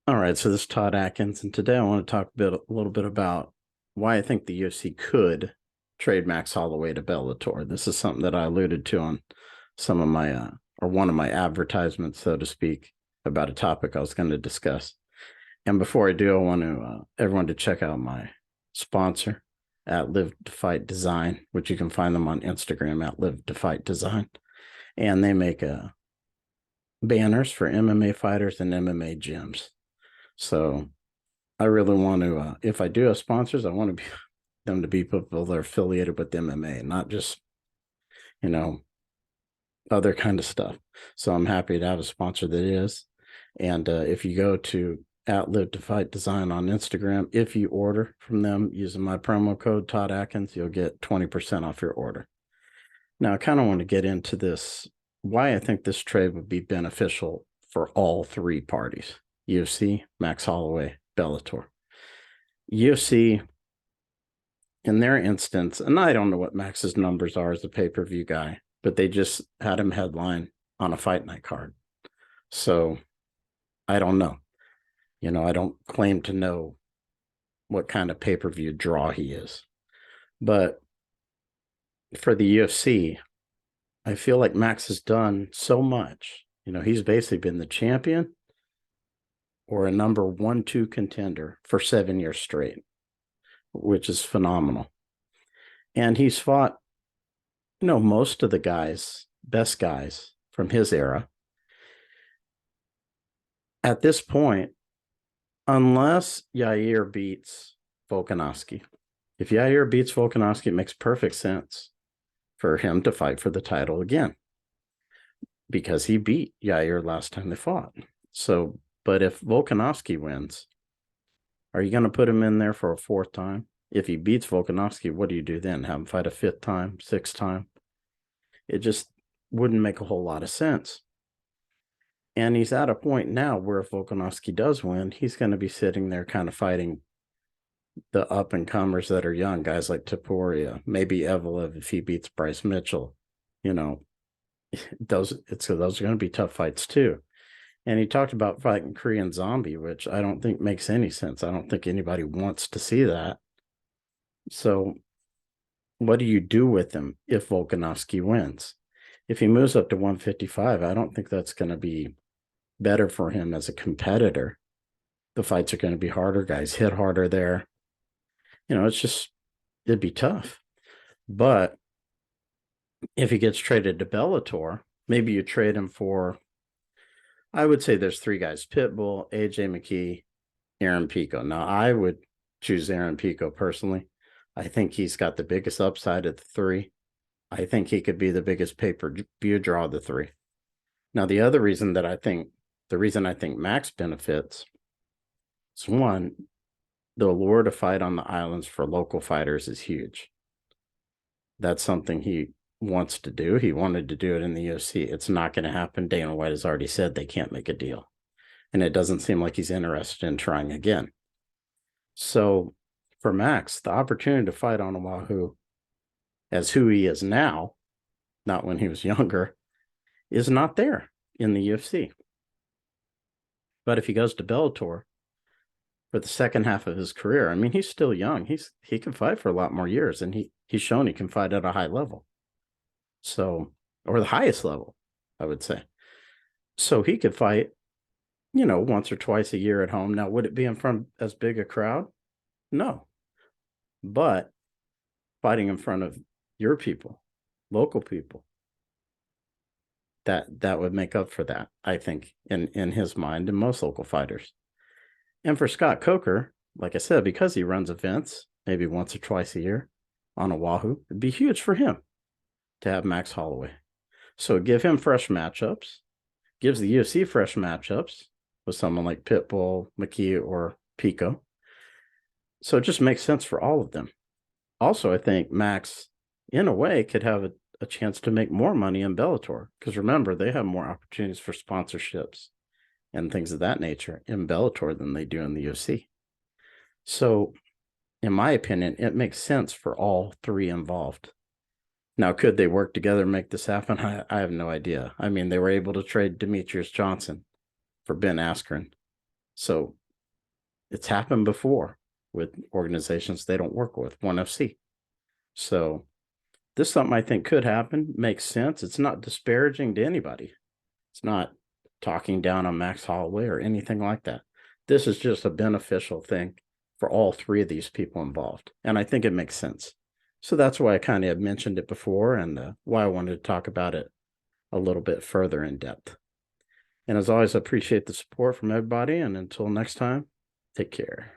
All right, so this is Todd Atkins, and today I want to talk a little bit about why I think the UFC could trade Max Holloway to Bellator. This is something that I alluded to on some of my or one of my advertisements, so to speak, about a topic I was going to discuss. And before I do, I want everyone to check out my sponsor at Live to Fight Design, which you can find them on Instagram at Live to Fight Design, and they make banners for MMA fighters and MMA gyms. So I really want to, if I do have sponsors, I want them to be people that are affiliated with MMA, not just, you know, other kind of stuff. So I'm happy to have a sponsor that is. And if you go to at Live to Fight Design on Instagram, if you order from them using my promo code Todd Atkins, you'll get 20% off your order. Now, I kind of want to get into this, why I think this trade would be beneficial for all three parties: UFC, Max Holloway, Bellator. UFC, in their instance, and I don't know what Max's numbers are as a pay-per-view guy, but they just had him headline on a fight night card. So I don't know. I don't claim to know what kind of pay-per-view draw he is. But for the UFC, I feel like Max has done so much. He's basically been the champion or a number 1-2 contender for 7 years straight, which is phenomenal. And he's fought, most of the best guys from his era. At this point, unless Yair beats Volkanovski. If Yair beats Volkanovski, it makes perfect sense for him to fight for the title again, because he beat Yair last time they fought. So, but if Volkanovski wins, are you going to put him in there for a fourth time? If he beats Volkanovski, what do you do then? Have him fight a fifth time, sixth time? It just wouldn't make a whole lot of sense. And he's at a point now where if Volkanovski does win, he's going to be sitting there kind of fighting the up-and-comers that are young, guys like Topuria, maybe Evelev if he beats Bryce Mitchell. Those are going to be tough fights too. And he talked about fighting Korean Zombie, which I don't think makes any sense. I don't think anybody wants to see that. So what do you do with him if Volkanovski wins? If he moves up to 155, I don't think that's going to be better for him as a competitor. The fights are going to be harder. Guys hit harder there. It'd be tough. But if he gets traded to Bellator, maybe you trade him for, I would say there's three guys: Pitbull, AJ McKee, Aaron Pico. Now, I would choose Aaron Pico personally. I think he's got the biggest upside of the three. I think he could be the biggest pay-per-view draw of the three. Now, the reason I think Max benefits is, one, the allure to fight on the islands for local fighters is huge. That's something he wants to do. He wanted to do it in the UFC. It's not going to happen. Dana White has already said they can't make a deal. And it doesn't seem like he's interested in trying again. So for Max, the opportunity to fight on Oahu as who he is now, not when he was younger, is not there in the UFC. But if he goes to Bellator for the second half of his career, I mean, he's still young. He can fight for a lot more years, and he's shown he can fight at a high level. So, or the highest level, I would say. So he could fight, once or twice a year at home. Now, would it be in front of as big a crowd? No. But fighting in front of your people, local people, that would make up for that, I think, in his mind, and most local fighters. And for Scott Coker, like I said, because he runs events maybe once or twice a year on Oahu, it'd be huge for him to have Max Holloway. So give him fresh matchups, gives the UFC fresh matchups with someone like Pitbull, McKee, or Pico. So it just makes sense for all of them. Also, I think Max, in a way, could have a chance to make more money in Bellator, because remember, they have more opportunities for sponsorships and things of that nature in Bellator than they do in the UFC. So, in my opinion, it makes sense for all three involved. Now, could they work together and make this happen? I have no idea. I mean, they were able to trade Demetrius Johnson for Ben Askren. So it's happened before with organizations they don't work with, ONE FC. So this is something I think could happen, makes sense. It's not disparaging to anybody. It's not talking down on Max Holloway or anything like that. This is just a beneficial thing for all three of these people involved. And I think it makes sense. So that's why I kind of mentioned it before, and why I wanted to talk about it a little bit further in depth. And as always, I appreciate the support from everybody. And until next time, take care.